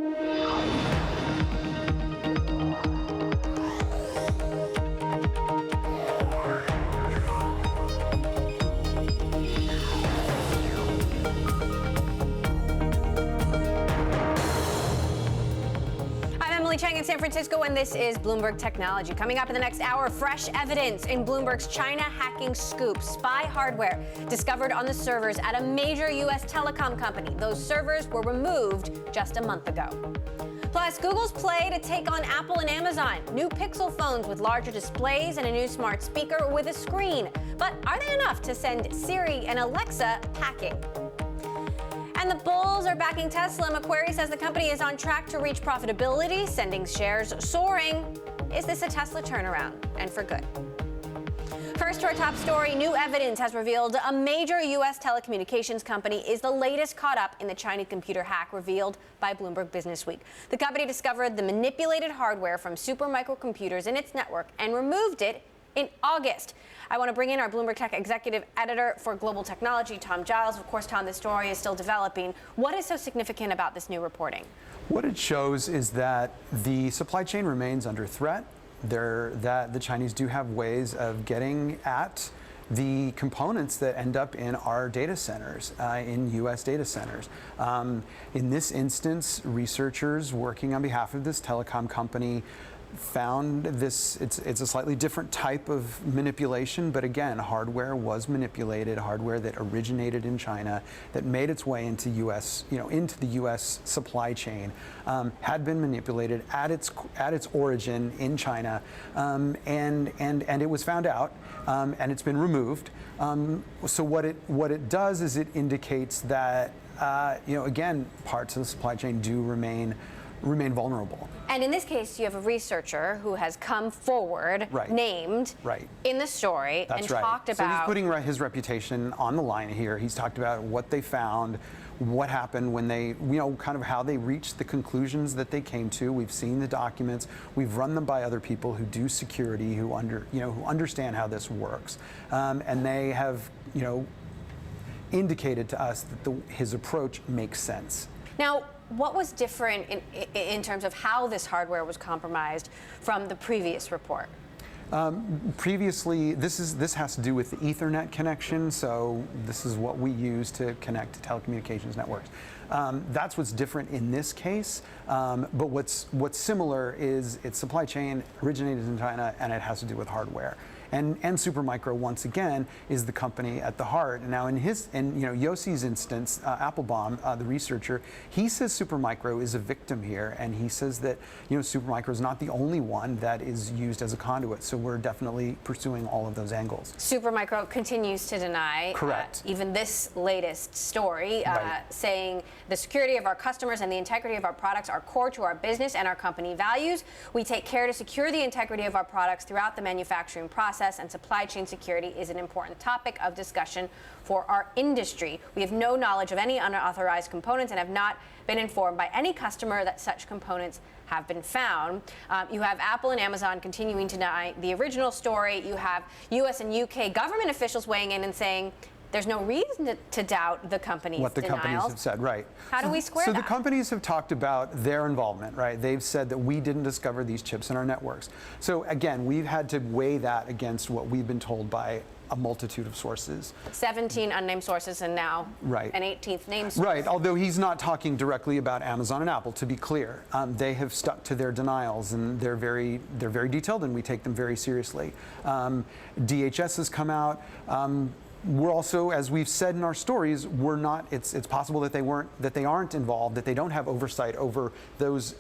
In San Francisco, and this is Bloomberg Technology. Coming up in the next hour, fresh evidence in Bloomberg's China hacking scoop. Spy hardware discovered on the servers at a major U.S. telecom company. Those servers were removed just a month ago. Plus, Google's play to take on Apple and Amazon. New Pixel phones with larger displays and a new smart speaker with a screen. But are they enough to send Siri and Alexa packing? And the bulls are backing Tesla. Macquarie says the company is on track to reach profitability, sending shares soaring. Is this a Tesla turnaround? And for good. First to our top story, new evidence has revealed a major U.S. telecommunications company is the latest caught up in the Chinese computer hack revealed by Bloomberg Businessweek. The company discovered the manipulated hardware from Supermicro computers in its network and removed it in August. I want to bring in our Bloomberg Tech executive editor for global technology, Tom Giles. Of course, Tom, this story is still developing. What is so significant about this new reporting? What it shows is that the supply chain remains under threat. That the Chinese do have ways of getting at the components that end up in our data centers, in U.S. data centers. In this instance, researchers working on behalf of this telecom company found this. It's a slightly different type of manipulation, but again, hardware was manipulated, hardware that originated in China, that made its way into into the U.S. supply chain, had been manipulated at its origin in China, and it was found out, and it's been removed. So what it does is it indicates that again, parts of the supply chain do remain vulnerable. And in this case, you have a researcher who has come forward, named in the story, talked about. So he's putting his reputation on the line here. He's talked about what they found, what happened when they, kind of how they reached the conclusions that they came to. We've seen the documents. We've run them by other people who do security, who understand how this works, and they have, indicated to us that his approach makes sense. Now, what was different in terms of how this hardware was compromised from the previous report? Previously, this has to do with the Ethernet connection. So this is what we use to connect to telecommunications networks. That's what's different in this case. But what's similar is its supply chain originated in China, and it has to do with hardware. And Supermicro, once again, is the company at the heart. Now, in Yossi's instance, Applebaum, the researcher, he says Supermicro is a victim here, and he says that Supermicro is not the only one that is used as a conduit. So we're definitely pursuing all of those angles. Supermicro continues to deny. Correct. Even this latest story, saying the security of our customers and the integrity of our products are core to our business and our company values. We take care to secure the integrity of our products throughout the manufacturing process, and supply chain security is an important topic of discussion for our industry. We have no knowledge of any unauthorized components and have not been informed by any customer that such components have been found. You have Apple and Amazon continuing to deny the original story. You have U.S. and U.K. government officials weighing in and saying there's no reason to doubt the company's what the denials. Companies have said, right. How do we square that? So the companies have talked about their involvement, right? They've said that we didn't discover these chips in our networks. So again, we've had to weigh that against what we've been told by a multitude of sources. 17 unnamed sources and now an 18th named source. Right, although he's not talking directly about Amazon and Apple, to be clear. They have stuck to their denials, and they're very detailed, and we take them very seriously. DHS has come out. We're also, as we've said in our stories, we're not. It's possible that they aren't involved, that they don't have oversight over those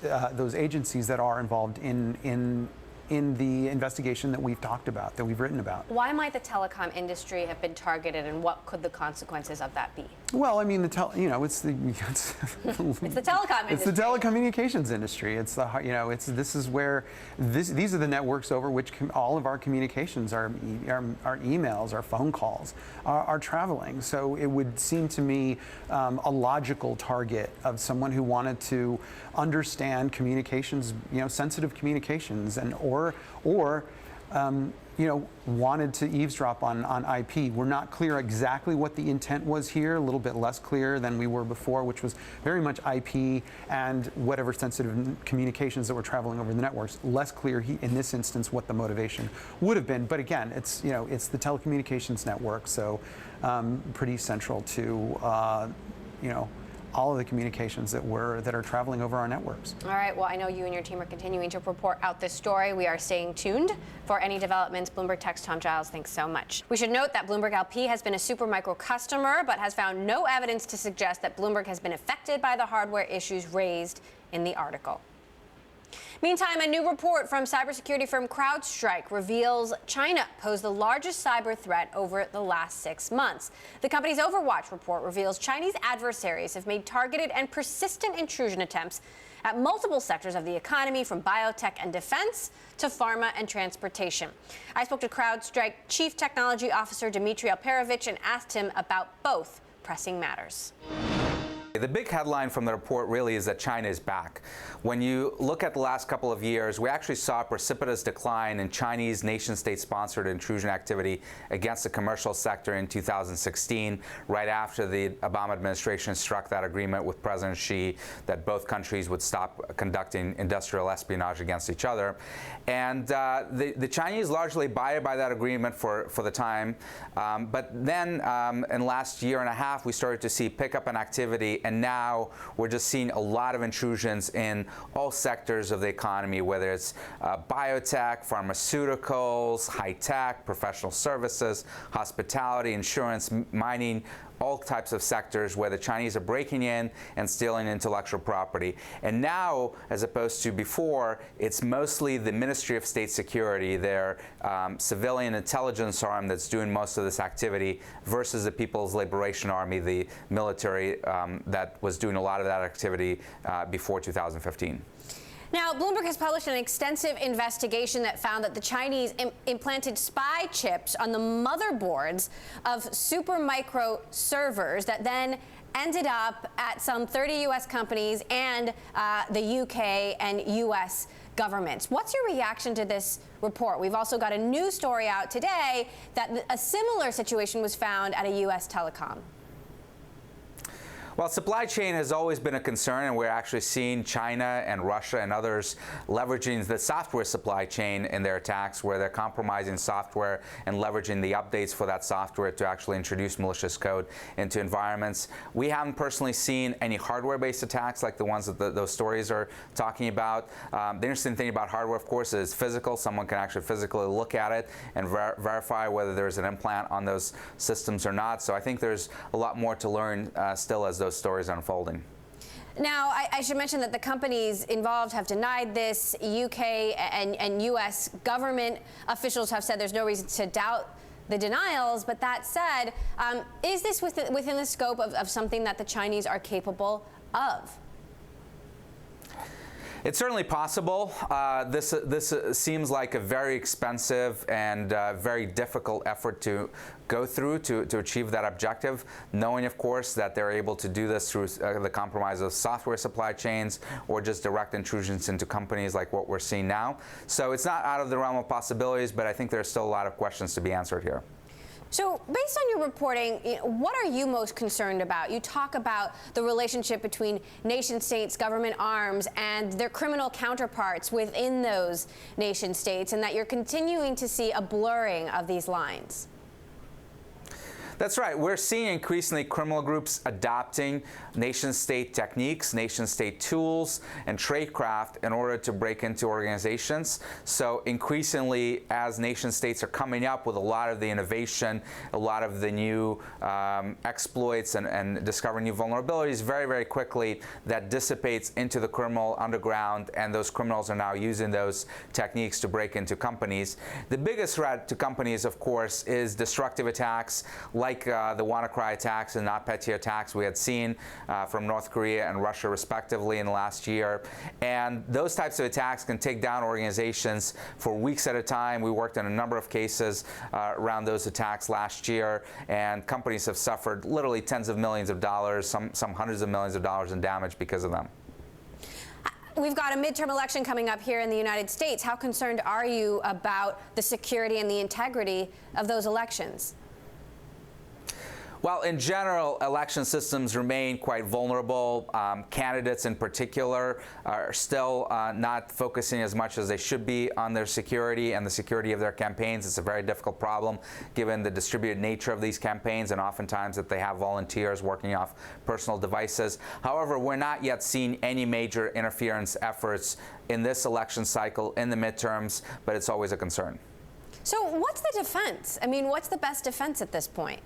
agencies that are involved in the investigation that we've talked about, that we've written about. Why might the telecom industry have been targeted, and what could the consequences of that be? Well, I mean, it's the it's the telecom industry. It's the telecommunications industry. It's this is where these are the networks over which all of our communications, our emails, our phone calls are traveling. So it would seem to me a logical target of someone who wanted to understand communications, sensitive communications, and or wanted to eavesdrop on IP. We're not clear exactly what the intent was here, a little bit less clear than we were before, which was very much IP and whatever sensitive communications that were traveling over the networks. Less clear in this instance what the motivation would have been. But again, it's the telecommunications network, so pretty central to all of the communications that are traveling over our networks. All right. Well, I know you and your team are continuing to report out this story. We are staying tuned for any developments. Bloomberg Tech's Tom Giles, thanks so much. We should note that Bloomberg LP has been a Supermicro customer, but has found no evidence to suggest that Bloomberg has been affected by the hardware issues raised in the article. Meantime, a new report from cybersecurity firm CrowdStrike reveals China posed the largest cyber threat over the last 6 months. The company's Overwatch report reveals Chinese adversaries have made targeted and persistent intrusion attempts at multiple sectors of the economy, from biotech and defense to pharma and transportation. I spoke to CrowdStrike Chief Technology Officer Dmitry Alperovich and asked him about both pressing matters. The big headline from the report really is that China is back. When you look at the last couple of years, we actually saw a precipitous decline in Chinese nation-state-sponsored intrusion activity against the commercial sector in 2016, right after the Obama administration struck that agreement with President Xi that both countries would stop conducting industrial espionage against each other. And the Chinese largely abided by that agreement for the time. But then in the last year and a half, we started to see pickup in activity. And now we're just seeing a lot of intrusions in all sectors of the economy, whether it's biotech, pharmaceuticals, high tech, professional services, hospitality, insurance, mining, all types of sectors where the Chinese are breaking in and stealing intellectual property. And now, as opposed to before, it's mostly the Ministry of State Security, their civilian intelligence arm, that's doing most of this activity, versus the People's Liberation Army, the military that was doing a lot of that activity before 2015. Now, Bloomberg has published an extensive investigation that found that the Chinese implanted spy chips on the motherboards of Supermicro servers that then ended up at some 30 U.S. companies and the U.K. and U.S. governments. What's your reaction to this report? We've also got a new story out today that a similar situation was found at a U.S. telecom. Well, supply chain has always been a concern, and we're actually seeing China and Russia and others leveraging the software supply chain in their attacks, where they're compromising software and leveraging the updates for that software to actually introduce malicious code into environments. We haven't personally seen any hardware-based attacks like the ones that those stories are talking about. The interesting thing about hardware, of course, is physical. Someone can actually physically look at it and verify whether there's an implant on those systems or not. So I think there's a lot more to learn still as those stories are unfolding. Now, I should mention that the companies involved have denied this. UK and US government officials have said there's no reason to doubt the denials. But that said, is this within the scope of something that the Chinese are capable of? It's certainly possible. This seems like a very expensive and very difficult effort to go through to achieve that objective, knowing, of course, that they're able to do this through the compromise of software supply chains or just direct intrusions into companies like what we're seeing now. So it's not out of the realm of possibilities, but I think there's still a lot of questions to be answered here. So based on your reporting, what are you most concerned about? You talk about the relationship between nation states, government arms, and their criminal counterparts within those nation states, and that you're continuing to see a blurring of these lines. That's right. We're seeing increasingly criminal groups adopting nation-state techniques, nation-state tools, and tradecraft in order to break into organizations. So increasingly, as nation-states are coming up with a lot of the innovation, a lot of the new exploits and discovering new vulnerabilities, very, very quickly that dissipates into the criminal underground, and those criminals are now using those techniques to break into companies. The biggest threat to companies, of course, is destructive attacks like the WannaCry attacks and NotPetya attacks we had seen from North Korea and Russia, respectively, in the last year. And those types of attacks can take down organizations for weeks at a time. We worked on a number of cases around those attacks last year, and companies have suffered literally tens of millions of dollars, some hundreds of millions of dollars in damage because of them. We've got a midterm election coming up here in the United States. How concerned are you about the security and the integrity of those elections? Well, in general, election systems remain quite vulnerable. Candidates in particular are still not focusing as much as they should be on their security and the security of their campaigns. It's a very difficult problem given the distributed nature of these campaigns and oftentimes that they have volunteers working off personal devices. However, we're not yet seeing any major interference efforts in this election cycle in the midterms, but it's always a concern. So what's the defense? I mean, what's the best defense at this point?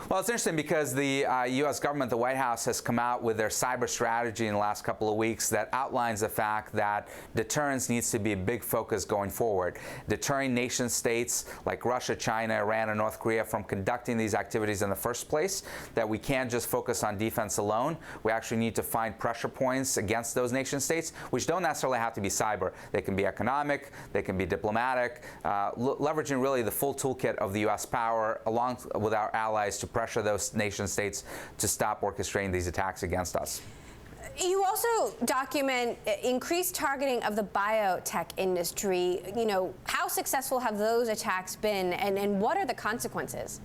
Well, it's interesting because the U.S. government, the White House, has come out with their cyber strategy in the last couple of weeks that outlines the fact that deterrence needs to be a big focus going forward. Deterring nation states like Russia, China, Iran, and North Korea from conducting these activities in the first place, that we can't just focus on defense alone. We actually need to find pressure points against those nation states, which don't necessarily have to be cyber. They can be economic, they can be diplomatic, leveraging really the full toolkit of the U.S. power along with our allies to pressure those nation states to stop orchestrating these attacks against us. You also document increased targeting of the biotech industry. You know, how successful have those attacks been, and what are the consequences?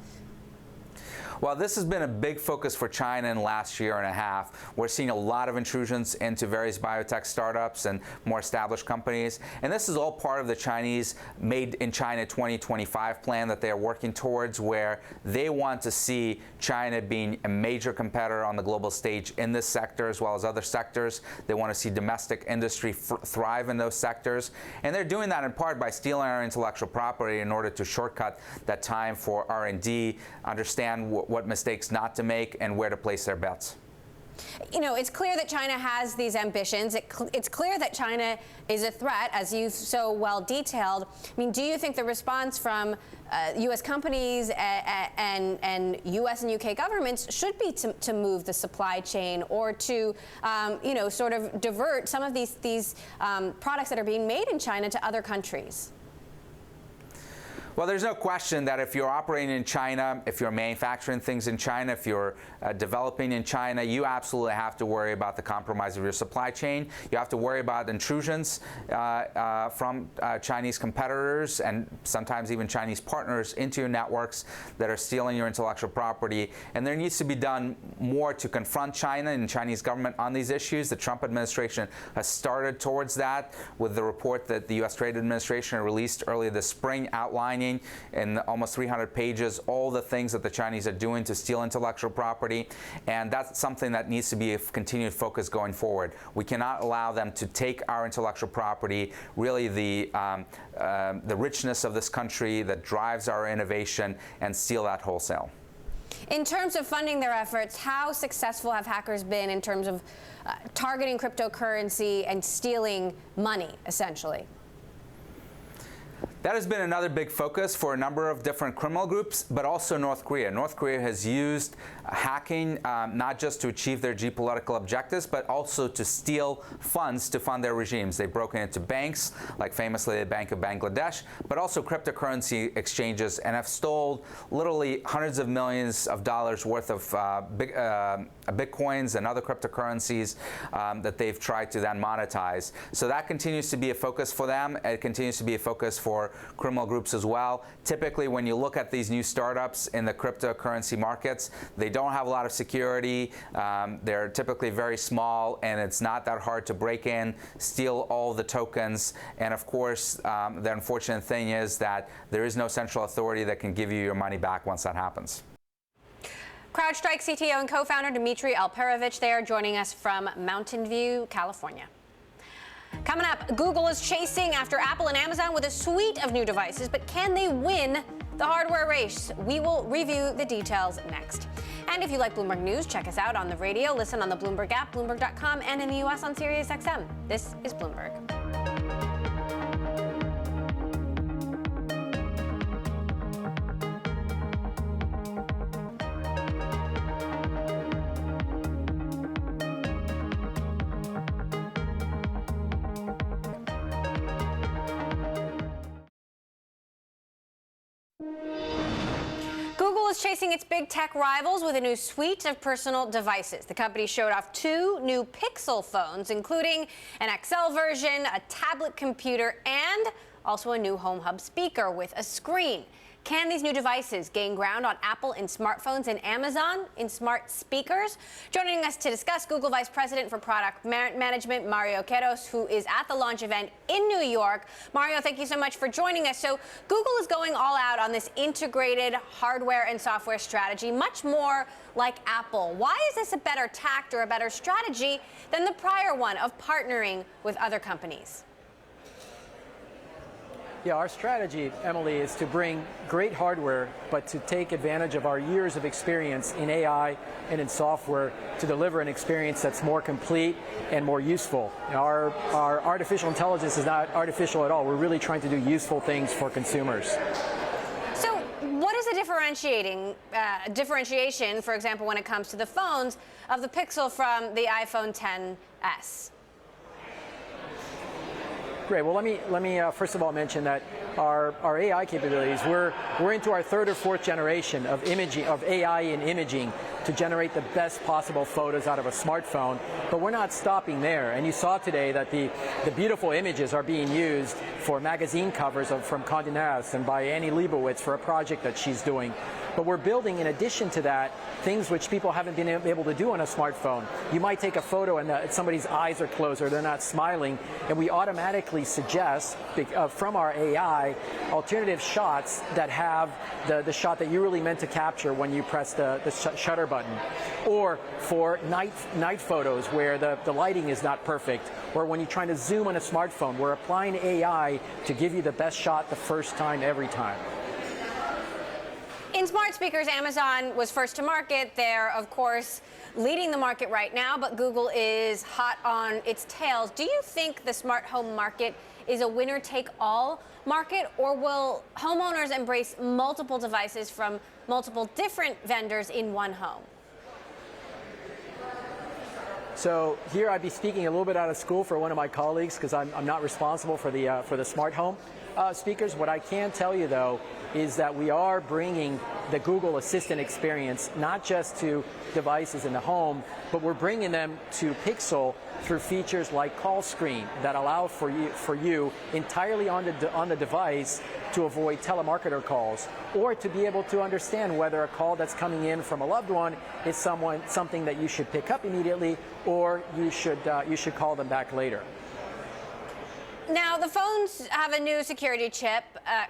Well, this has been a big focus for China in the last year and a half. We're seeing a lot of intrusions into various biotech startups and more established companies. And this is all part of the Chinese Made in China 2025 plan that they are working towards, where they want to see China being a major competitor on the global stage in this sector as well as other sectors. They want to see domestic industry thrive in those sectors. And they're doing that in part by stealing our intellectual property in order to shortcut that time for R&D, understand what mistakes not to make and where to place their bets. You know, it's clear that China has these ambitions. It's clear that China is a threat, as you've so well detailed. I mean, do you think the response from U.S. companies and U.S. and U.K. governments should be to move the supply chain or to, you know, sort of divert some of these products that are being made in China to other countries? Well, there's no question that if you're operating in China, if you're manufacturing things in China, if you're developing in China, you absolutely have to worry about the compromise of your supply chain. You have to worry about intrusions from Chinese competitors and sometimes even Chinese partners into your networks that are stealing your intellectual property. And there needs to be done more to confront China and the Chinese government on these issues. The Trump administration has started towards that with the report that the U.S. Trade Administration released earlier this spring outlining in almost 300 pages all the things that the Chinese are doing to steal intellectual property, and that's something that needs to be a continued focus going forward. We cannot allow them to take our intellectual property, really the richness of this country that drives our innovation, and steal that wholesale. In terms of funding their efforts, how successful have hackers been in terms of targeting cryptocurrency and stealing money, essentially? That has been another big focus for a number of different criminal groups, but also North Korea. North Korea has used hacking not just to achieve their geopolitical objectives, but also to steal funds to fund their regimes. They've broken into banks, like famously the Bank of Bangladesh, but also cryptocurrency exchanges, and have stole literally hundreds of millions of dollars worth of bitcoins and other cryptocurrencies that they've tried to then monetize. So that continues to be a focus for them. It continues to be a focus for criminal groups as well. Typically, when you look at these new startups in the cryptocurrency markets, they don't have a lot of security. They're typically very small, and it's not that hard to break in, steal all the tokens. And of course, the unfortunate thing is that there is no central authority that can give you your money back once that happens. CrowdStrike CTO and co-founder Dmitry Alperovich there, joining us from Mountain View, California. Coming up, Google is chasing after Apple and Amazon with a suite of new devices, but can they win the hardware race? We will review the details next. And if you like Bloomberg News, check us out on the radio, listen on the Bloomberg app, Bloomberg.com, and in the U.S. on SiriusXM. This is Bloomberg. Apple's chasing its big tech rivals with a new suite of personal devices. The company showed off 2 new Pixel phones, including an XL version, a tablet computer, and also a new home hub speaker with a screen. Can these new devices gain ground on Apple in smartphones and Amazon in smart speakers? Joining us to discuss, Google Vice President for Product Management, Mario Queiroz, who is at the launch event in New York. Mario, thank you so much for joining us. So Google is going all out on this integrated hardware and software strategy, much more like Apple. Why is this a better tact or a better strategy than the prior one of partnering with other companies? Yeah, our strategy, Emily, is to bring great hardware, but to take advantage of our years of experience in AI and in software to deliver an experience that's more complete and more useful. You know, our artificial intelligence is not artificial at all. We're really trying to do useful things for consumers. So what is the differentiation, for example, when it comes to the phones of the Pixel from the iPhone XS? Great. Well, let me first of all mention that our AI capabilities, we're into our 3rd or 4th generation of imaging, of AI in imaging, to generate the best possible photos out of a smartphone. But we're not stopping there. And you saw today that the beautiful images are being used for magazine covers from Condé Nast and by Annie Leibovitz for a project that she's doing. But we're building, in addition to that, things which people haven't been able to do on a smartphone. You might take a photo and somebody's eyes are closed or they're not smiling, and we automatically suggest from our AI alternative shots that have the shot that you really meant to capture when you press the shutter button. Or for night photos where the lighting is not perfect, or when you're trying to zoom on a smartphone, we're applying AI to give you the best shot the first time, every time. In smart speakers, Amazon was first to market. They're, of course, leading the market right now, but Google is hot on its tails. Do you think the smart home market is a winner-take-all market, or will homeowners embrace multiple devices from multiple different vendors in one home? So here I'd be speaking a little bit out of school for one of my colleagues, because I'm not responsible for the smart home speakers. What I can tell you, though, is that we are bringing the Google Assistant experience not just to devices in the home, but we're bringing them to Pixel through features like Call Screen that allow for you entirely on the device to avoid telemarketer calls, or to be able to understand whether a call that's coming in from a loved one is something that you should pick up immediately, or you should call them back later. Now, the phones have a new security chip,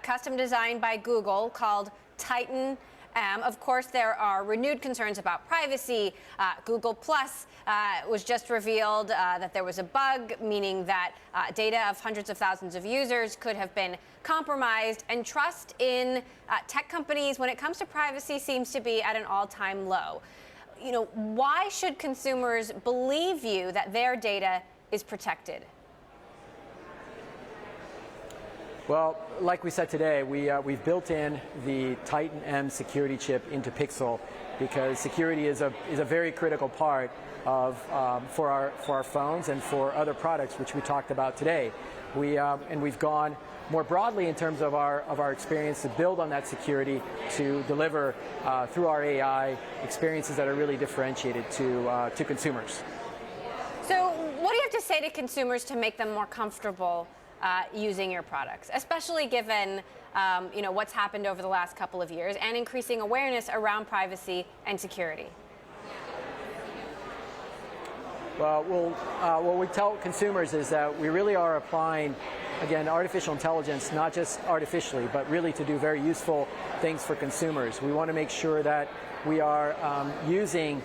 custom designed by Google, called Titan M. Of course, there are renewed concerns about privacy. Google Plus was just revealed that there was a bug, meaning that data of hundreds of thousands of users could have been compromised. And trust in tech companies when it comes to privacy seems to be at an all-time low. You know, why should consumers believe you that their data is protected? Well, like we said today, we've built in the Titan M security chip into Pixel because security is a very critical part of for our phones and for other products which we talked about today. And we've gone more broadly in terms of our experience to build on that security to deliver through our AI experiences that are really differentiated to consumers. So, what do you have to say to consumers to make them more comfortable using your products, especially given what's happened over the last couple of years and increasing awareness around privacy and security? Well, what we tell consumers is that we really are applying, again, artificial intelligence, not just artificially, but really to do very useful things for consumers. We want to make sure that we are using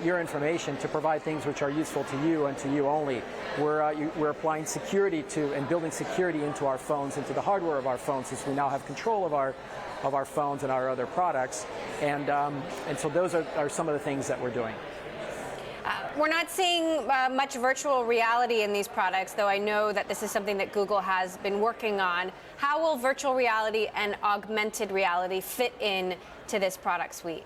your information to provide things which are useful to you and to you only. We're applying security to and building security into our phones, into the hardware of our phones, since we now have control of our phones and our other products. And so those are some of the things that we're doing. We're not seeing much virtual reality in these products, though I know that this is something that Google has been working on. How will virtual reality and augmented reality fit in to this product suite?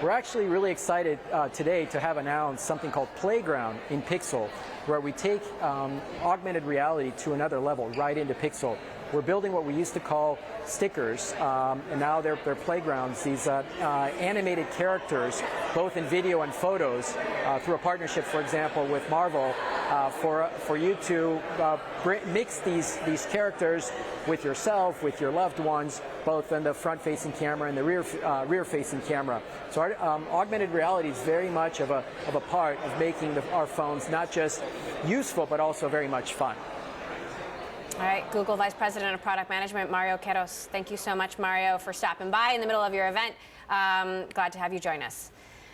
We're actually really excited today to have announced something called Playground in Pixel, where we take augmented reality to another level right into Pixel. we're building what we used to call stickers, and now they're playgrounds, these animated characters, both in video and photos, through a partnership, for example, with Marvel, for you to mix these characters with yourself, with your loved ones, both in the front-facing camera and the rear-facing camera. So augmented reality is very much of a part of making our phones not just useful, but also very much fun. All right, Google Vice President of Product Management, Mario Queiroz. Thank you so much, Mario, for stopping by in the middle of your event. Glad to have you join us.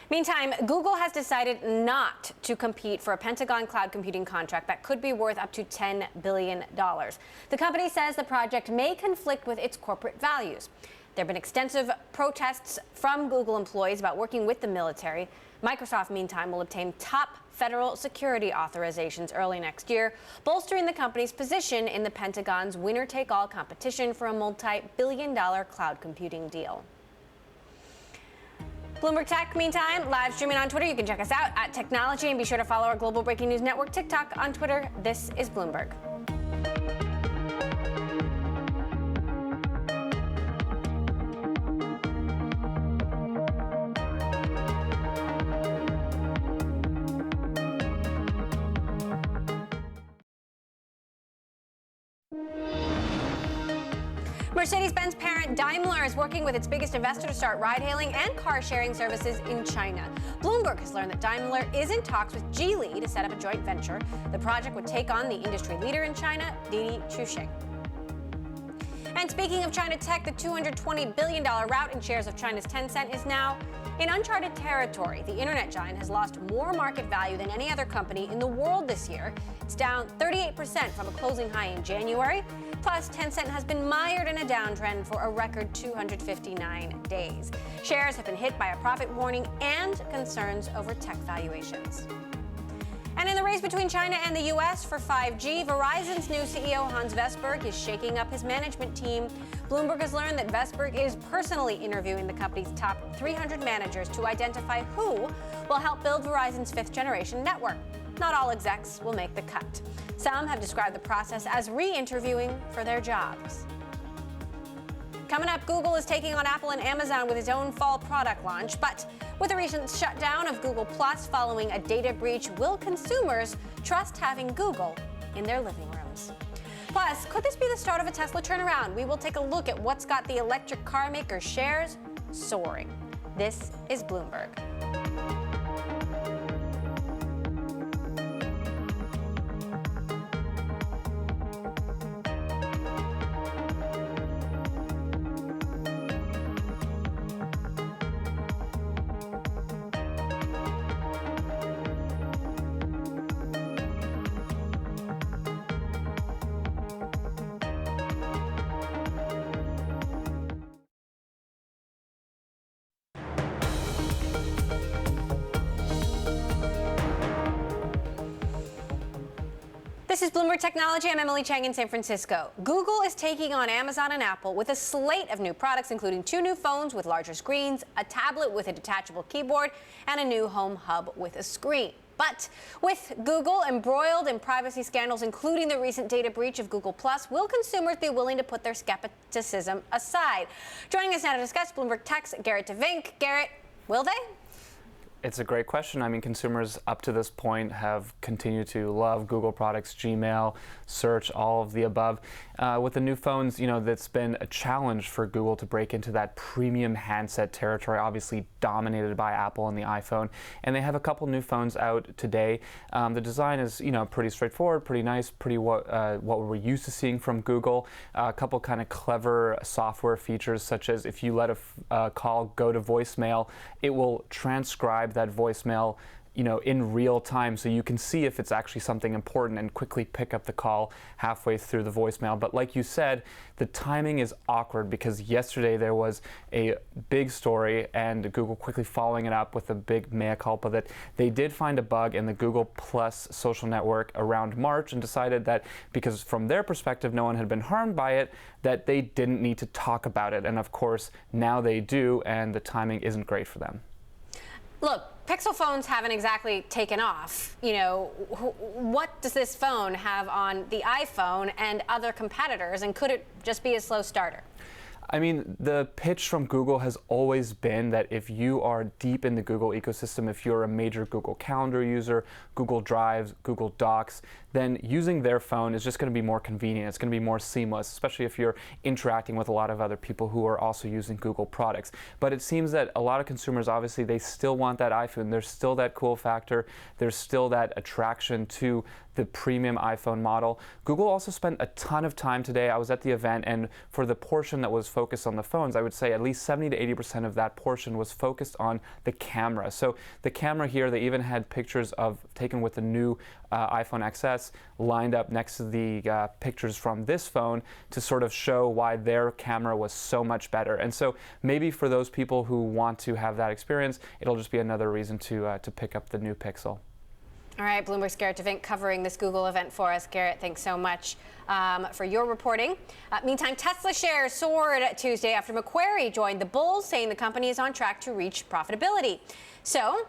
Meantime, Google has decided not to compete for a Pentagon cloud computing contract that could be worth up to $10 billion. The company says the project may conflict with its corporate values. There have been extensive protests from Google employees about working with the military. Microsoft, meantime, will obtain top federal security authorizations early next year, bolstering the company's position in the Pentagon's winner-take-all competition for a multi-billion-dollar cloud computing deal. Bloomberg Tech, meantime, live streaming on Twitter. You can check us out at Technology, and be sure to follow our Global Breaking News Network TikTok on Twitter. This is Bloomberg. Mercedes-Benz parent Daimler is working with its biggest investor to start ride-hailing and car-sharing services in China. Bloomberg has learned that Daimler is in talks with Geely to set up a joint venture. The project would take on the industry leader in China, Didi Chuxing. And speaking of China tech, the $220 billion rout in shares of China's Tencent is now in uncharted territory. The internet giant has lost more market value than any other company in the world this year. It's down 38% from a closing high in January. Plus, Tencent has been mired in a downtrend for a record 259 days. Shares have been hit by a profit warning and concerns over tech valuations. And in the race between China and the U.S. for 5G, Verizon's new CEO, Hans Vestberg, is shaking up his management team. Bloomberg has learned that Vestberg is personally interviewing the company's top 300 managers to identify who will help build Verizon's fifth-generation network. Not all execs will make the cut. Some have described the process as re-interviewing for their jobs. Coming up, Google is taking on Apple and Amazon with its own fall product launch. But with the recent shutdown of Google Plus following a data breach, will consumers trust having Google in their living rooms? Plus, could this be the start of a Tesla turnaround? We will take a look at what's got the electric car maker shares soaring. This is Bloomberg. This is Bloomberg Technology. I'm Emily Chang in San Francisco. Google is taking on Amazon and Apple with a slate of new products, including 2 new phones with larger screens, a tablet with a detachable keyboard, and a new home hub with a screen. But with Google embroiled in privacy scandals, including the recent data breach of Google Plus, will consumers be willing to put their skepticism aside? Joining us now to discuss, Bloomberg Tech's Garrett DeVink. Garrett, will they? It's a great question. I mean, consumers up to this point have continued to love Google products, Gmail, search, all of the above. With the new phones, that's been a challenge for Google to break into that premium handset territory, obviously dominated by Apple and the iPhone. And they have a couple new phones out today. The design is, pretty straightforward, pretty nice, pretty what we're used to seeing from Google. A couple kind of clever software features, such as if you let a call go to voicemail, it will transcribe that voicemail in real time, so you can see if it's actually something important and quickly pick up the call halfway through the voicemail. But like you said, the timing is awkward because yesterday there was a big story and Google quickly following it up with a big mea culpa that they did find a bug in the Google Plus social network around March and decided that because from their perspective no one had been harmed by it, that they didn't need to talk about it. And of course now they do, and the timing isn't great for them. Look, Pixel phones haven't exactly taken off. What does this phone have on the iPhone and other competitors, and could it just be a slow starter? I mean, the pitch from Google has always been that if you are deep in the Google ecosystem, if you're a major Google Calendar user, Google Drives, Google Docs, then using their phone is just going to be more convenient. It's going to be more seamless, especially if you're interacting with a lot of other people who are also using Google products. But it seems that a lot of consumers, obviously, they still want that iPhone. There's still that cool factor. There's still that attraction to the premium iPhone model. Google also spent a ton of time today. I was at the event, and for the portion that was focused on the phones, I would say at least 70 to 80% of that portion was focused on the camera. So the camera here, they even had pictures taken with the new iPhone XS lined up next to the pictures from this phone to sort of show why their camera was so much better. And so maybe for those people who want to have that experience, it'll just be another reason to pick up the new Pixel. All right, Bloomberg's Garrett DeVink covering this Google event for us. Garrett, thanks so much for your reporting. Meantime, Tesla shares soared Tuesday after Macquarie joined the bulls, saying the company is on track to reach profitability. So,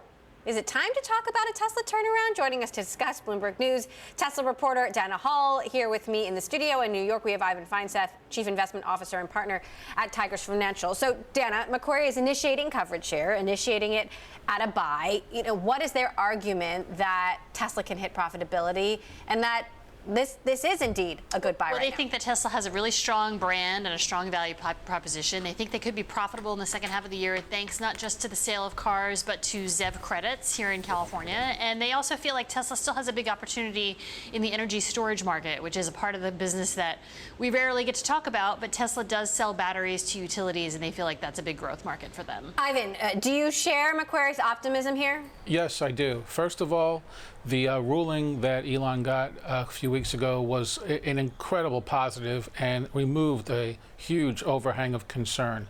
is it time to talk about a Tesla turnaround? Joining us to discuss Bloomberg News, Tesla reporter Dana Hall here with me in the studio. In New York, we have Ivan Feinseth, Chief Investment Officer and Partner at Tigris Financial. So, Dana, Macquarie is initiating coverage here, initiating it at a buy. What is their argument that Tesla can hit profitability and that this is indeed a good buy right now? Well, they think that Tesla has a really strong brand and a strong value proposition. They think they could be profitable in the second half of the year thanks not just to the sale of cars, but to ZEV credits here in California. And they also feel like Tesla still has a big opportunity in the energy storage market, which is a part of the business that we rarely get to talk about. But Tesla does sell batteries to utilities, and they feel like that's a big growth market for them. Ivan, do you share Macquarie's optimism here? Yes, I do. First of all, the ruling that Elon got a few weeks ago was an incredible positive and removed a huge overhang of concern.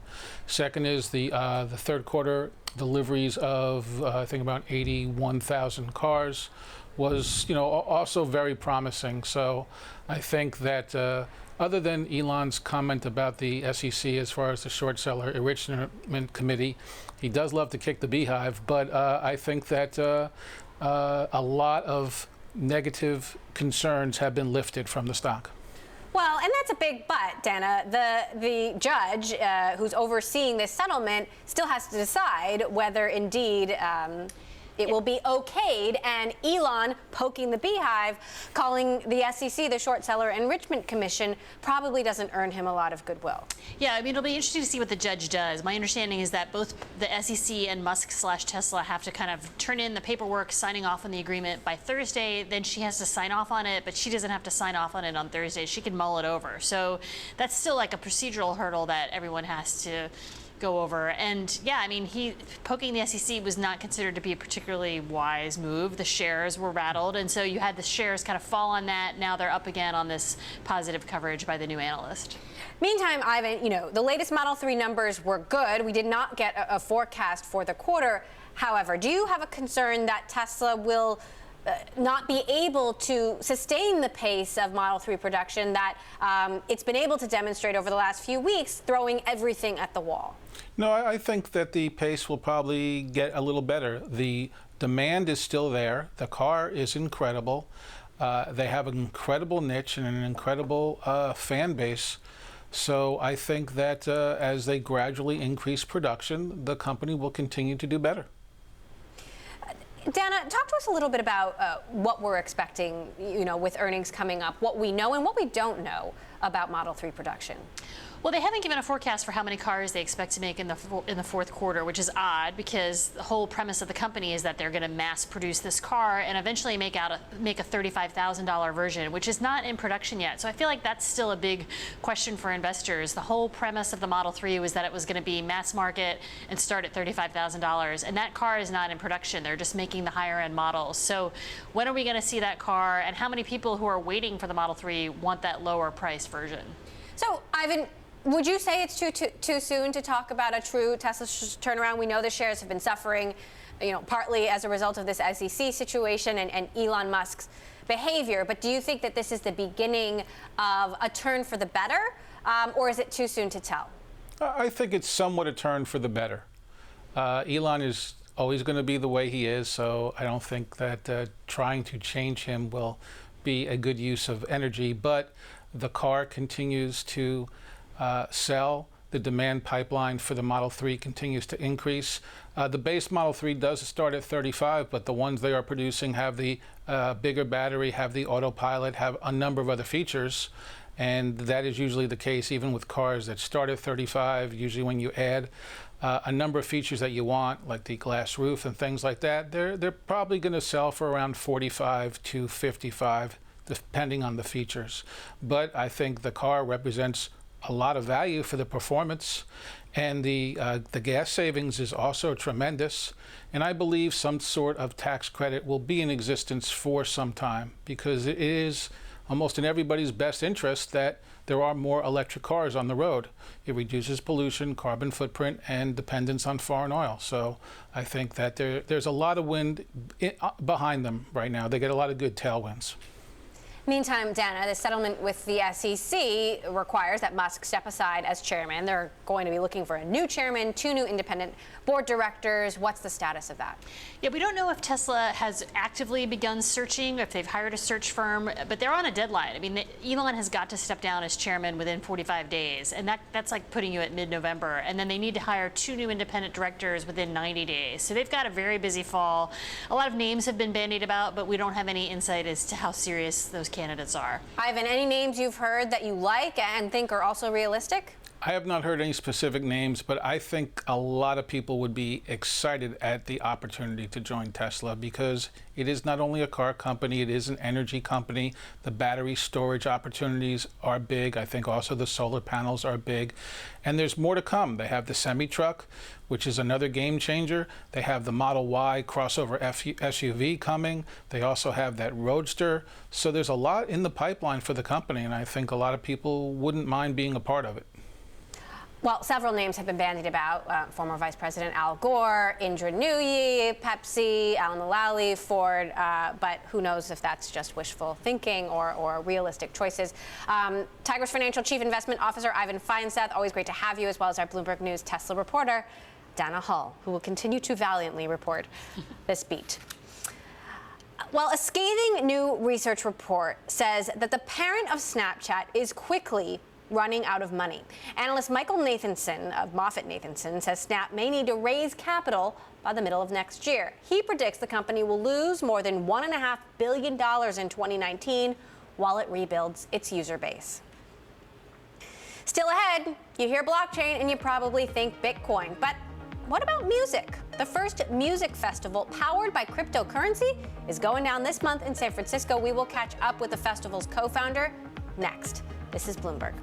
Second is the third quarter deliveries of I think about 81,000 cars was also very promising. So I think that other than Elon's comment about the SEC as far as the short seller enrichment committee, he does love to kick the beehive, but I think that a lot of negative concerns have been lifted from the stock. Well, and that's a big but, Dana. The judge who's overseeing this settlement still has to decide whether indeed it will be okayed, and Elon poking the beehive, calling the SEC the short seller enrichment commission, probably doesn't earn him a lot of goodwill. Yeah, I mean, it'll be interesting to see what the judge does. My understanding is that both the SEC and Musk/Tesla have to kind of turn in the paperwork signing off on the agreement by Thursday. Then she has to sign off on it, but she doesn't have to sign off on it on Thursday. She can mull it over. So that's still like a procedural hurdle that everyone has to go over. And yeah, I mean, poking the SEC was not considered to be a particularly wise move. The shares were rattled, and so you had the shares kind of fall on that. Now they're up again on this positive coverage by the new analyst. Meantime, Ivan, the latest Model 3 numbers were good. We did not get a forecast for the quarter. However, do you have a concern that Tesla will not be able to sustain the pace of Model 3 production that it's been able to demonstrate over the last few weeks, throwing everything at the wall? No, I think that the pace will probably get a little better. The demand is still there. The car is incredible. They have an incredible niche and an incredible fan base. So I think that as they gradually increase production, the company will continue to do better. Dana, talk to us a little bit about what we're expecting, with earnings coming up, what we know and what we don't know about Model 3 production. Well, they haven't given a forecast for how many cars they expect to make in the fourth quarter, which is odd because the whole premise of the company is that they're going to mass produce this car and eventually make a $35,000 version, which is not in production yet. So I feel like that's still a big question for investors. The whole premise of the Model 3 was that it was going to be mass market and start at $35,000, and that car is not in production. They're just making the higher end models. So when are we going to see that car, and how many people who are waiting for the Model 3 want that lower price version? So, Ivan, would you say it's too soon to talk about a true Tesla turnaround? We know the shares have been suffering, partly as a result of this SEC situation and Elon Musk's behavior. But do you think that this is the beginning of a turn for the better, or is it too soon to tell? I think it's somewhat a turn for the better. Elon is always going to be the way he is, so I don't think that trying to change him will be a good use of energy. But the car continues to sell. The demand pipeline for the Model 3 continues to increase. The base Model 3 does start at 35, but the ones they are producing have the bigger battery, have the autopilot, have a number of other features. And that is usually the case even with cars that start at 35. Usually when you add a number of features that you want, like the glass roof and things like that, they're probably going to sell for around 45 to 55, depending on the features. But I think the car represents a lot of value for the performance, and the gas savings is also tremendous. And I believe some sort of tax credit will be in existence for some time, because it is almost in everybody's best interest that there are more electric cars on the road. It reduces pollution, carbon footprint, and dependence on foreign oil. So I think that there's a lot of wind behind them right now. They get a lot of good tailwinds. Meantime, Dana, the settlement with the SEC requires that Musk step aside as chairman. They're going to be looking for a new chairman, 2 new independent board directors. What's the status of that? Yeah, we don't know if Tesla has actively begun searching, if they've hired a search firm, but they're on a deadline. I mean, Elon has got to step down as chairman within 45 days, and that's like putting you at mid-November. And then they need to hire 2 new independent directors within 90 days. So they've got a very busy fall. A lot of names have been bandied about, but we don't have any insight as to how serious those candidates are. Ivan, any names you've heard that you like and think are also realistic? I have not heard any specific names, but I think a lot of people would be excited at the opportunity to join Tesla, because it is not only a car company, it is an energy company. The battery storage opportunities are big. I think also the solar panels are big. And there's more to come. They have the semi-truck, which is another game changer. They have the Model Y crossover SUV coming. They also have that Roadster. So there's a lot in the pipeline for the company, and I think a lot of people wouldn't mind being a part of it. Well, several names have been bandied about. Former Vice President Al Gore, Indra Nooyi, Pepsi, Alan Mulally, Ford, but who knows if that's just wishful thinking or realistic choices. Tigris Financial Chief Investment Officer Ivan Feinseth, always great to have you, as well as our Bloomberg News Tesla reporter, Dana Hull, who will continue to valiantly report this beat. Well, a scathing new research report says that the parent of Snapchat is quickly running out of money. Analyst Michael Nathanson of MoffettNathanson says Snap may need to raise capital by the middle of next year. He predicts the company will lose more than $1.5 billion in 2019 while it rebuilds its user base. Still ahead, you hear blockchain and you probably think Bitcoin, but what about music? The first music festival powered by cryptocurrency is going down this month in San Francisco. We will catch up with the festival's co-founder next. This is Bloomberg.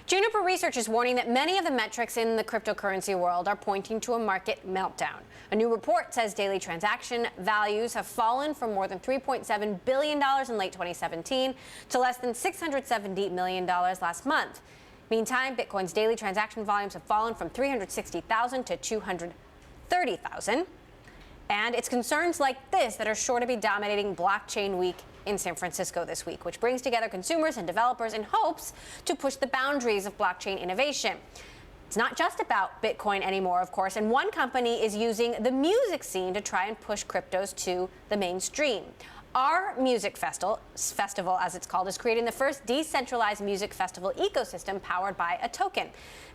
Juniper Research is warning that many of the metrics in the cryptocurrency world are pointing to a market meltdown. A new report says daily transaction values have fallen from more than $3.7 billion in late 2017 to less than $670 million last month. Meantime, Bitcoin's daily transaction volumes have fallen from 360,000 to 230,000. And it's concerns like this that are sure to be dominating Blockchain Week in San Francisco this week, which brings together consumers and developers in hopes to push the boundaries of blockchain innovation. It's not just about Bitcoin anymore, of course, and one company is using the music scene to try and push cryptos to the mainstream. Our Music Festival, as it's called, is creating the first decentralized music festival ecosystem powered by a token.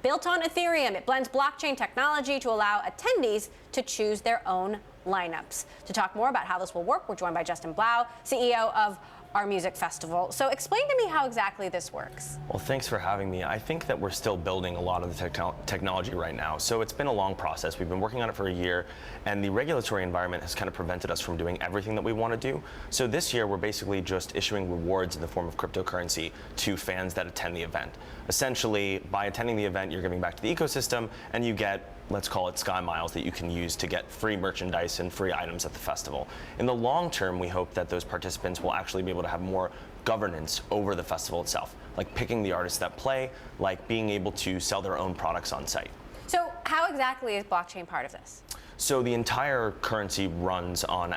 Built on Ethereum, it blends blockchain technology to allow attendees to choose their own lineups. To talk more about how this will work, we're joined by Justin Blau, CEO of Our Music Festival. So explain to me how exactly this works. Well, thanks for having me. I think that we're still building a lot of the technology right now. So it's been a long process. We've been working on it for a year, and the regulatory environment has kind of prevented us from doing everything that we want to do. So this year, we're basically just issuing rewards in the form of cryptocurrency to fans that attend the event. Essentially, by attending the event, you're giving back to the ecosystem, and you get let's call it Sky Miles, that you can use to get free merchandise and free items at the festival. In the long term, we hope that those participants will actually be able to have more governance over the festival itself, like picking the artists that play, like being able to sell their own products on site. So how exactly is blockchain part of this? So the entire currency runs on,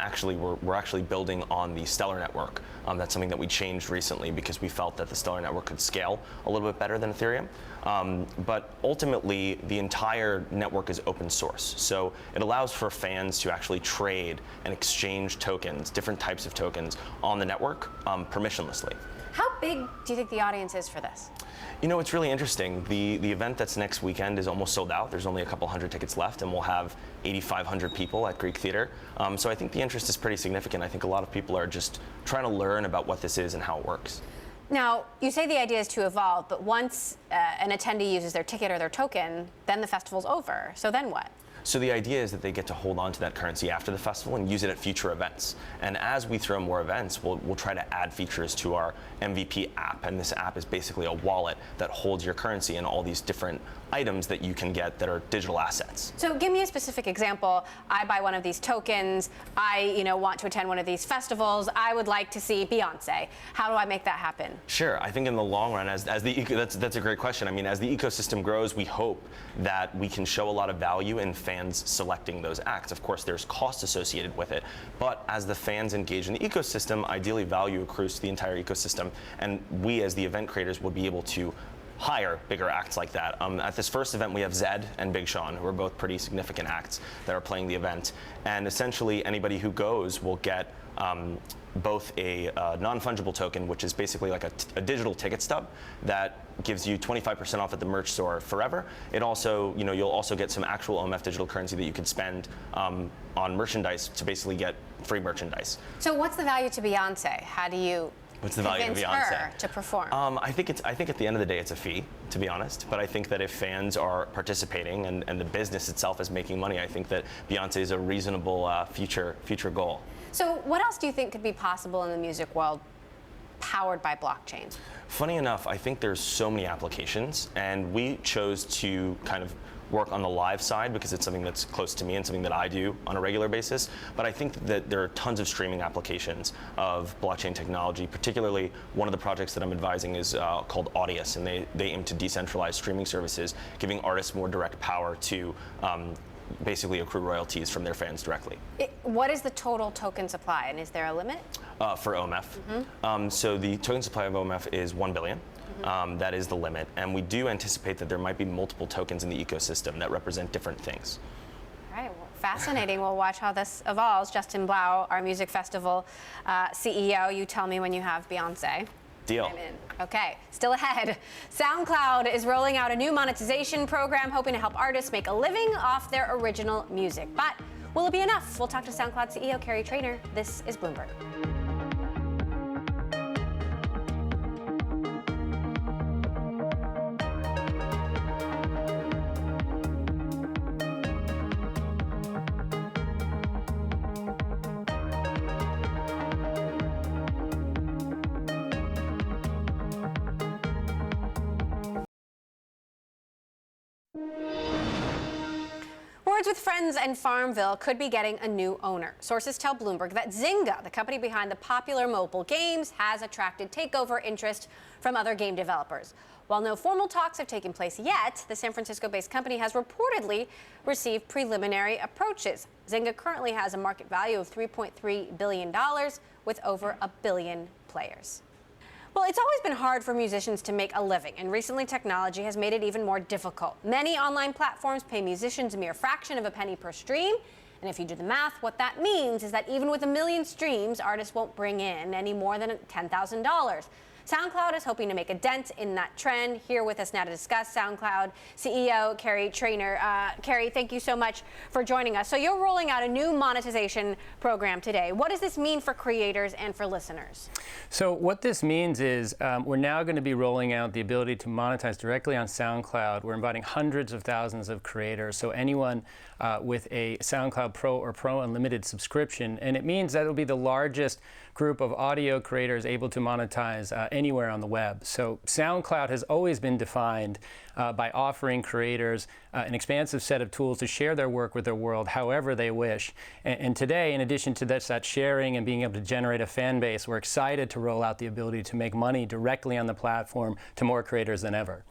we're actually building on the Stellar network. That's something that we changed recently because we felt that the Stellar network could scale a little bit better than Ethereum. But ultimately, the entire network is open source. So it allows for fans to actually trade and exchange tokens, different types of tokens, on the network permissionlessly. How big do you think the audience is for this? You know, it's really interesting. The event that's next weekend is almost sold out. There's only a couple hundred tickets left, and we'll have 8,500 people at Greek Theater. So I think the interest is pretty significant. I think a lot of people are just trying to learn about what this is and how it works. Now, you say the idea is to evolve, but once an attendee uses their ticket or their token, then the festival's over. So then what? So the idea is that they get to hold on to that currency after the festival and use it at future events. And as we throw more events, we'll try to add features to our MVP app. And this app is basically a wallet that holds your currency and all these different items that you can get that are digital assets. So give me a specific example. I buy one of these tokens. I want to attend one of these festivals. I would like to see Beyonce. How do I make that happen? Sure. I think in the long run, that's a great question. I mean, as the ecosystem grows, we hope that we can show a lot of value in fans selecting those acts. Of course, there's cost associated with it, but as the fans engage in the ecosystem, ideally value accrues to the entire ecosystem, and we as the event creators will be able to hire bigger acts like that. At this first event, we have Zedd and Big Sean, who are both pretty significant acts that are playing the event, and essentially anybody who goes will get both a non-fungible token, which is basically like a digital ticket stub that gives you 25% off at the merch store forever. It also, you'll also get some actual OMF digital currency that you could spend on merchandise to basically get free merchandise. So what's the value to Beyonce? How do you What's the value of convince Beyonce? her to perform? I think at the end of the day, it's a fee, to be honest. But I think that if fans are participating and the business itself is making money, I think that Beyonce is a reasonable future goal. So what else do you think could be possible in the music world powered by blockchain? Funny enough, I think there's so many applications, and we chose to kind of work on the live side because it's something that's close to me and something that I do on a regular basis. But I think that there are tons of streaming applications of blockchain technology. Particularly, one of the projects that I'm advising is called Audius, and they aim to decentralize streaming services, giving artists more direct power to basically accrue royalties from their fans directly. What is the total token supply, and is there a limit? For OMF. Mm-hmm. So the token supply of OMF is 1 billion. That is the limit, and we do anticipate that there might be multiple tokens in the ecosystem that represent different things. All right, well, fascinating. We'll watch how this evolves. Justin Blau, our music festival CEO, you tell me when you have Beyonce. Deal. I'm in. Okay, still ahead. SoundCloud is rolling out a new monetization program hoping to help artists make a living off their original music. But will it be enough? We'll talk to SoundCloud CEO Carrie Trainor. This is Bloomberg. Words with Friends and Farmville could be getting a new owner. Sources tell Bloomberg that Zynga, the company behind the popular mobile games, has attracted takeover interest from other game developers. While no formal talks have taken place yet, the San Francisco-based company has reportedly received preliminary approaches. Zynga currently has a market value of $3.3 billion with over 1 billion players. Well, it's always been hard for musicians to make a living, and recently technology has made it even more difficult. Many online platforms pay musicians a mere fraction of a penny per stream, and if you do the math, what that means is that even with 1 million streams, artists won't bring in any more than $10,000. SoundCloud is hoping to make a dent in that trend. Here with us now to discuss, SoundCloud CEO Carrie Trainor. Carrie, thank you so much for joining us. So you're rolling out a new monetization program today. What does this mean for creators and for listeners? So what this means is we're now going to be rolling out the ability to monetize directly on SoundCloud. We're inviting hundreds of thousands of creators, so anyone with a SoundCloud Pro or Pro Unlimited subscription. And it means that it'll be the largest group of audio creators able to monetize anywhere on the web. So SoundCloud has always been defined by offering creators an expansive set of tools to share their work with their world however they wish. And today, in addition to this, that sharing and being able to generate a fan base, we're excited to roll out the ability to make money directly on the platform to more creators than ever.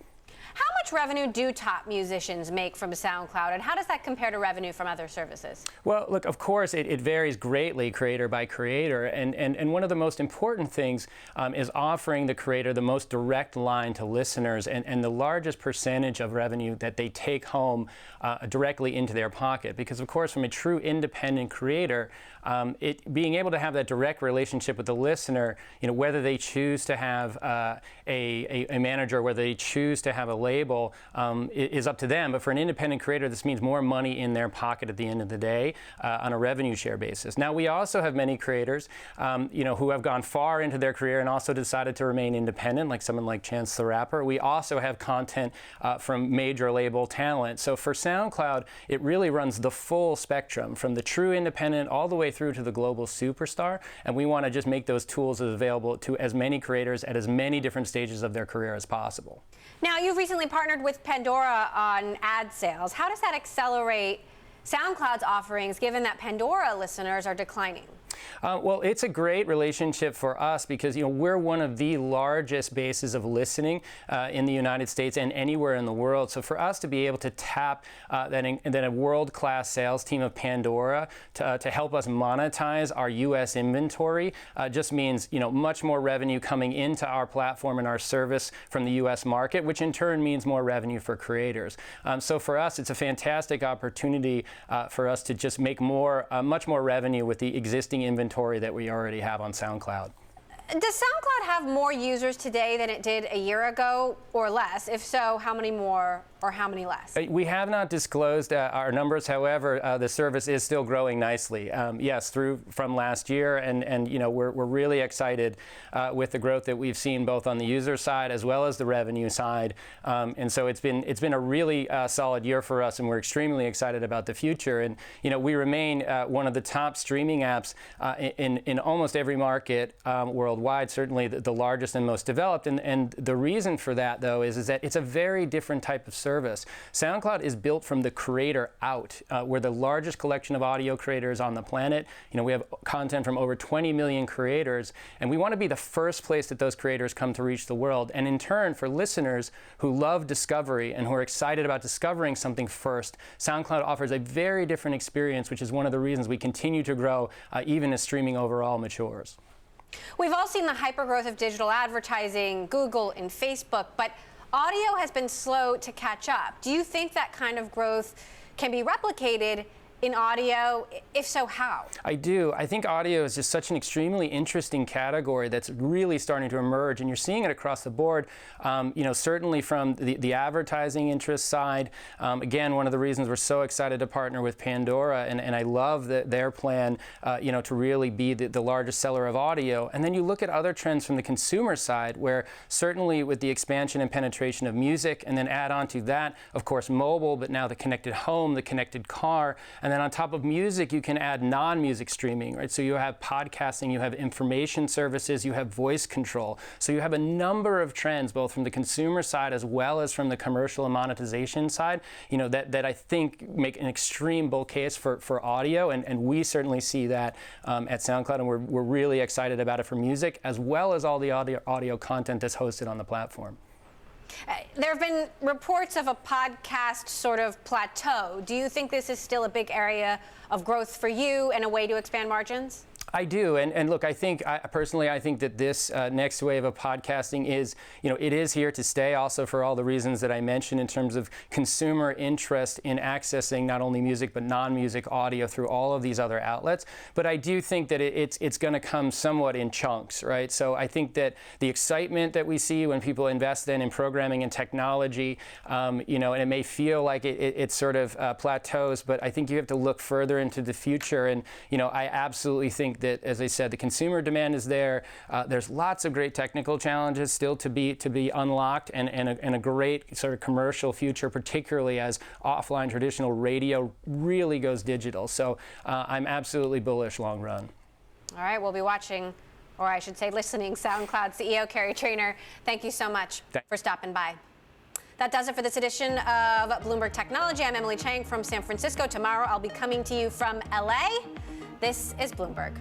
How much revenue do top musicians make from SoundCloud, and how does that compare to revenue from other services? Well, look, of course, it varies greatly creator by creator, and one of the most important things is offering the creator the most direct line to listeners and the largest percentage of revenue that they take home directly into their pocket. Because, of course, from a true independent creator, being able to have that direct relationship with the listener, whether they choose to have a manager, whether they choose to have a label, is up to them. But for an independent creator, this means more money in their pocket at the end of the day on a revenue share basis. Now, we also have many creators, who have gone far into their career and also decided to remain independent, like someone like Chance the Rapper. We also have content from major label talent. So for SoundCloud, it really runs the full spectrum, from the true independent all the way through to the global superstar, and we want to just make those tools available to as many creators at as many different stages of their career as possible. Now, you've recently partnered with Pandora on ad sales. How does that accelerate SoundCloud's offerings, given that Pandora listeners are declining? Well, it's a great relationship for us because we're one of the largest bases of listening in the United States and anywhere in the world. So for us to be able to tap that a world-class sales team of Pandora to help us monetize our U.S. inventory just means much more revenue coming into our platform and our service from the U.S. market, which in turn means more revenue for creators. So for us, it's a fantastic opportunity for us to just make much more revenue with the existing inventory that we already have on SoundCloud. Does SoundCloud have more users today than it did a year ago or less? If so, how many more or how many less? We have not disclosed our numbers. However, the service is still growing nicely. Yes, from last year, and we're really excited with the growth that we've seen both on the user side as well as the revenue side. And so it's been a really solid year for us, and we're extremely excited about the future. And we remain one of the top streaming apps in almost every market worldwide, certainly the largest and most developed. And the reason for that, though, is that it's a very different type of service. SoundCloud is built from the creator out. We're the largest collection of audio creators on the planet. We have content from over 20 million creators, and we want to be the first place that those creators come to reach the world. And in turn, for listeners who love discovery and who are excited about discovering something first, SoundCloud offers a very different experience, which is one of the reasons we continue to grow even as streaming overall matures. We've all seen the hypergrowth of digital advertising, Google and Facebook, but audio has been slow to catch up. Do you think that kind of growth can be replicated in audio? If so, how? I do. I think audio is just such an extremely interesting category that's really starting to emerge, and you're seeing it across the board. Certainly from the advertising interest side. Again, one of the reasons we're so excited to partner with Pandora, and I love their plan, to really be the largest seller of audio. And then you look at other trends from the consumer side, where certainly with the expansion and penetration of music, and then add on to that, of course, mobile, but now the connected home, the connected car. And then on top of music, you can add non-music streaming, right? So you have podcasting, you have information services, you have voice control. So you have a number of trends, both from the consumer side as well as from the commercial and monetization side, that I think make an extreme bull case for audio. And we certainly see that at SoundCloud, and we're really excited about it for music, as well as all the audio content that's hosted on the platform. There have been reports of a podcast sort of plateau. Do you think this is still a big area of growth for you and a way to expand margins? I do, and look, I think personally, I think that this next wave of podcasting is, it is here to stay. Also, for all the reasons that I mentioned in terms of consumer interest in accessing not only music but non-music audio through all of these other outlets. But I do think that it's going to come somewhat in chunks, right? So I think that the excitement that we see when people invest in programming and technology, and it may feel like it sort of plateaus, but I think you have to look further into the future. And I absolutely think that, as I said, the consumer demand is there. There's lots of great technical challenges still to be unlocked, and a great sort of commercial future, particularly as offline traditional radio really goes digital. So I'm absolutely bullish long run. All right, we'll be watching or I should say listening, SoundCloud CEO Carrie Trainer. Thank you so much for stopping by. That does it for this edition of Bloomberg Technology. I'm Emily Chang from San Francisco. Tomorrow I'll be coming to you from LA. This is Bloomberg.